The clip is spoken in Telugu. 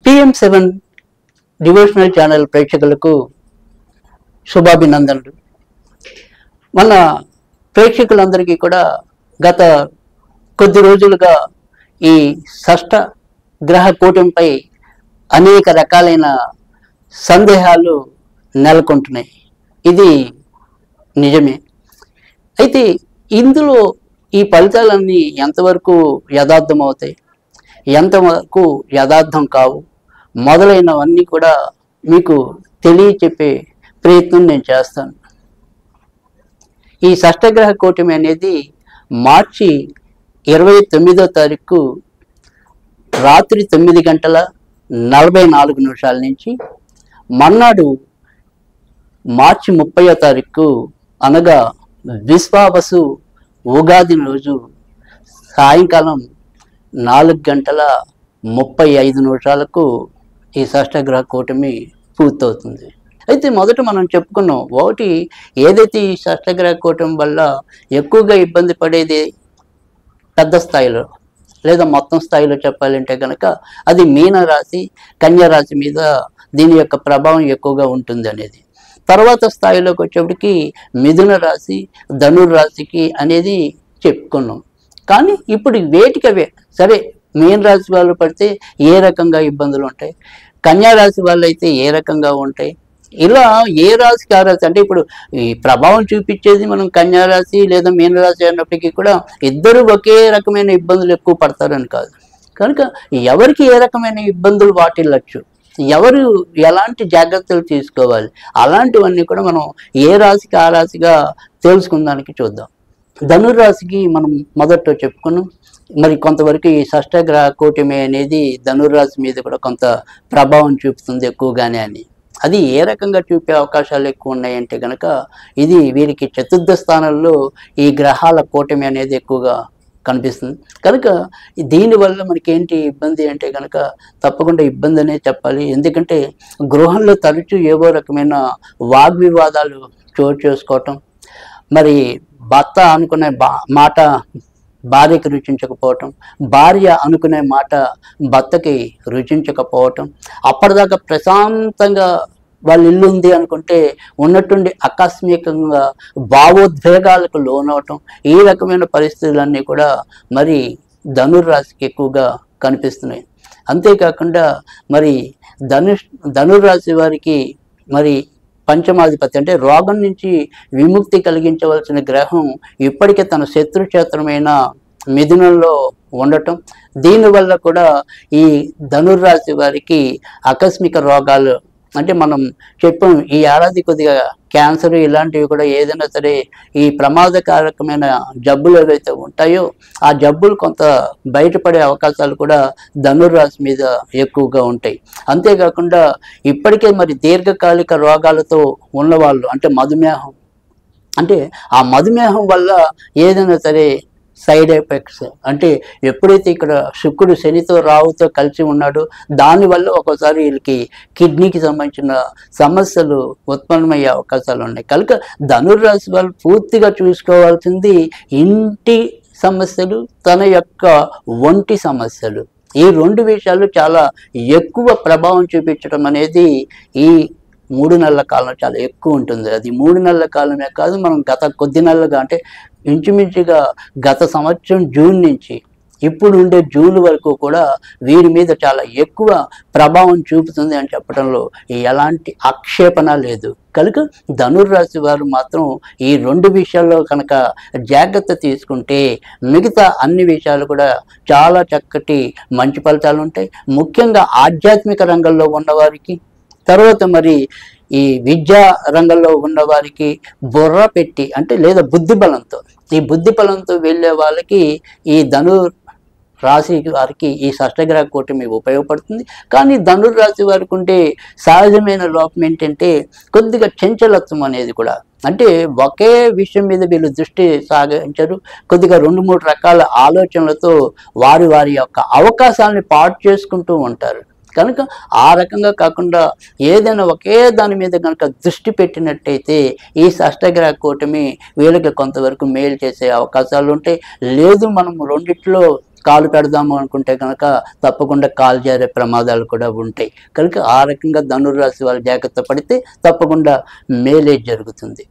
TM7 డివోషనల్ ఛానల్ ప్రేక్షకులకు శుభాభినందనలు. మన ప్రేక్షకులందరికీ కూడా గత కొద్ది రోజులుగా ఈ షష్ఠ గ్రహ కూటమిపై అనేక రకాలైన సందేహాలు నెలకొంటున్నాయి. ఇది నిజమే. అయితే ఇందులో ఈ ఫలితాలన్నీ ఎంతవరకు యథార్థం అవుతాయి, ఎంతవరకు యథార్థం కావు మొదలైనవన్నీ కూడా మీకు తెలియచెప్పే ప్రయత్నం నేను చేస్తాను. ఈ షష్ఠగ్రహ కూటమి అనేది మార్చి 29వ తారీఖు రాత్రి 9:44 నుంచి మర్నాడు మార్చి 30వ తారీఖు అనగా విశ్వావసు ఉగాది రోజు సాయంకాలం 4:35 ఈ షష్ఠగ్రహ కూటమి పూర్తవుతుంది. అయితే మొదట మనం చెప్పుకున్నాం, ఒకటి ఏదైతే ఈ షష్ఠగ్రహ కూటమి వల్ల ఎక్కువగా ఇబ్బంది పడేది పెద్ద స్థాయిలో లేదా మొత్తం స్థాయిలో చెప్పాలంటే కనుక అది మీన రాశి, కన్యా రాశి మీద దీని యొక్క ప్రభావం ఎక్కువగా ఉంటుంది అనేది. తర్వాత స్థాయిలోకి వచ్చేప్పటికి మిథున రాశి, ధనుర్ రాశికి అనేది చెప్పుకున్నాం. కానీ ఇప్పుడు వేటికవే సరే, మీన రాశి వాళ్ళు పడితే ఏ రకంగా ఇబ్బందులు ఉంటాయి, కన్యా రాశి వాళ్ళు అయితే ఏ రకంగా ఉంటాయి, ఇలా ఏ రాశికి ఆ రాశి అంటే ఇప్పుడు ఈ ప్రభావం చూపించేది మనం కన్యా రాశి లేదా మీన రాశి అన్నప్పటికీ కూడా ఇద్దరు ఒకే రకమైన ఇబ్బందులు ఎక్కువ పడతారని కాదు. కనుక ఎవరికి ఏ రకమైన ఇబ్బందులు వాటిల్లచ్చు, ఎవరు ఎలాంటి జాగ్రత్తలు తీసుకోవాలి, అలాంటివన్నీ కూడా మనం ఏ రాశికి ఆ రాశిగా తెలుసుకుందానికి చూద్దాం. ధనుర్రాశికి మనం మొదట్లో చెప్పుకున్నాం. మరి కొంతవరకు ఈ షష్ఠగ్రహ కూటమి అనేది ధనుర్రాశి మీద కూడా కొంత ప్రభావం చూపుతుంది ఎక్కువగానే అని. అది ఏ రకంగా చూపే అవకాశాలు ఎక్కువ ఉన్నాయంటే కనుక ఇది వీరికి చతుర్థ స్థానంలో ఈ గ్రహాల కూటమి అనేది ఎక్కువగా కనిపిస్తుంది. కనుక దీనివల్ల మనకి ఏంటి ఇబ్బంది అంటే కనుక తప్పకుండా ఇబ్బంది అనే చెప్పాలి. ఎందుకంటే గృహంలో తరచూ ఏవో రకమైన వాగ్వివాదాలు చోటు చేసుకోవటం, మరి భర్త అనుకునే మాట భార్యకి రుచించకపోవటం, భార్య అనుకునే మాట భర్తకి రుచించకపోవటం, అప్పటిదాకా ప్రశాంతంగా వాళ్ళ ఇల్లు ఉంది అనుకుంటే ఉన్నట్టుండి ఆకస్మికంగా భావోద్వేగాలకు లోనవటం, ఈ రకమైన పరిస్థితులన్నీ కూడా మరి ధనుర్రాశికి ఎక్కువగా కనిపిస్తున్నాయి. అంతేకాకుండా మరి ధనుర్రాశి వారికి మరి పంచమాధిపతి అంటే రోగం నుంచి విముక్తి కలిగించవలసిన గ్రహం ఇప్పటికే తన శత్రుక్షేత్రమైన మిథునంలో ఉండటం, దీనివల్ల కూడా ఈ ధనుర్రాశి వారికి ఆకస్మిక రోగాలు అంటే మనం చెప్పాం ఈ ఏడాది కొద్దిగా క్యాన్సర్ ఇలాంటివి కూడా ఏదైనా సరే ఈ ప్రమాదకారకమైన జబ్బులు ఏవైతే ఉంటాయో ఆ జబ్బులు కొంత బయటపడే అవకాశాలు కూడా ధనుర్రాశి మీద ఎక్కువగా ఉంటాయి. అంతేకాకుండా ఇప్పటికే మరి దీర్ఘకాలిక రోగాలతో ఉన్నవాళ్ళు అంటే మధుమేహం, అంటే ఆ మధుమేహం వల్ల ఏదైనా సరే సైడ్ ఎఫెక్ట్స్ అంటే ఎప్పుడైతే ఇక్కడ శుక్రుడు శనితో రావుతో కలిసి ఉన్నాడో దానివల్ల ఒక్కోసారి వీళ్ళకి కిడ్నీకి సంబంధించిన సమస్యలు ఉత్పన్నమయ్యే అవకాశాలు ఉన్నాయి. కనుక ధనుర్రాశి వాళ్ళు పూర్తిగా చూసుకోవాల్సింది ఇంటి సమస్యలు, తన యొక్క ఒంటి సమస్యలు, ఈ రెండు విషయాలు చాలా ఎక్కువ ప్రభావం చూపించడం అనేది ఈ 3 నెలల కాలం చాలా ఎక్కువ ఉంటుంది. అది 3 నెలల కాలమే కాదు, మనం గత కొద్ది నెలలుగా అంటే ఇంచుమించుగా గత సంవత్సరం జూన్ నుంచి ఇప్పుడు ఉండే జూన్ వరకు కూడా వీరి మీద చాలా ఎక్కువ ప్రభావం చూపుతుంది అని చెప్పడంలో ఎలాంటి ఆక్షేపణ లేదు. కనుక ధనుర్రాశి వారు మాత్రం ఈ 2 విషయాల్లో కనుక జాగ్రత్త తీసుకుంటే మిగతా అన్ని విషయాలు కూడా చాలా చక్కటి మంచి ఫలితాలు ఉంటాయి. ముఖ్యంగా ఆధ్యాత్మిక రంగంలో ఉన్నవారికి, తర్వాత మరి ఈ విద్యా రంగంలో ఉన్న వారికి బుర్ర పెట్టి అంటే లేదా బుద్ధి బలంతో, ఈ బుద్ధి బలంతో వెళ్ళే వాళ్ళకి ఈ ధనుర్ రాశి వారికి ఈ షష్ఠగ్రహ కూటమి ఉపయోగపడుతుంది. కానీ ధనుర్రాశి వారికి ఉంటే సహజమైన లోపం ఏంటంటే కొద్దిగా చంచలత్వం అనేది కూడా, అంటే ఒకే విషయం మీద వీళ్ళు దృష్టి సాగించరు. కొద్దిగా 2-3 రకాల ఆలోచనలతో వారి యొక్క అవకాశాలని పాటు చేసుకుంటూ ఉంటారు. కనుక ఆ రకంగా కాకుండా ఏదైనా ఒకే దాని మీద కనుక దృష్టి పెట్టినట్టయితే ఈ షష్ఠగ్రహ కూటమి వీళ్ళకి కొంతవరకు మేలు చేసే అవకాశాలు ఉంటాయి. లేదు మనం రెండిట్లో కాలు పెడదాము అనుకుంటే కనుక తప్పకుండా కాలు జారే ప్రమాదాలు కూడా ఉంటాయి. కనుక ఆ రకంగా ధనుర్రాశి వాళ్ళు జాగ్రత్త పడితే తప్పకుండా మేలే జరుగుతుంది.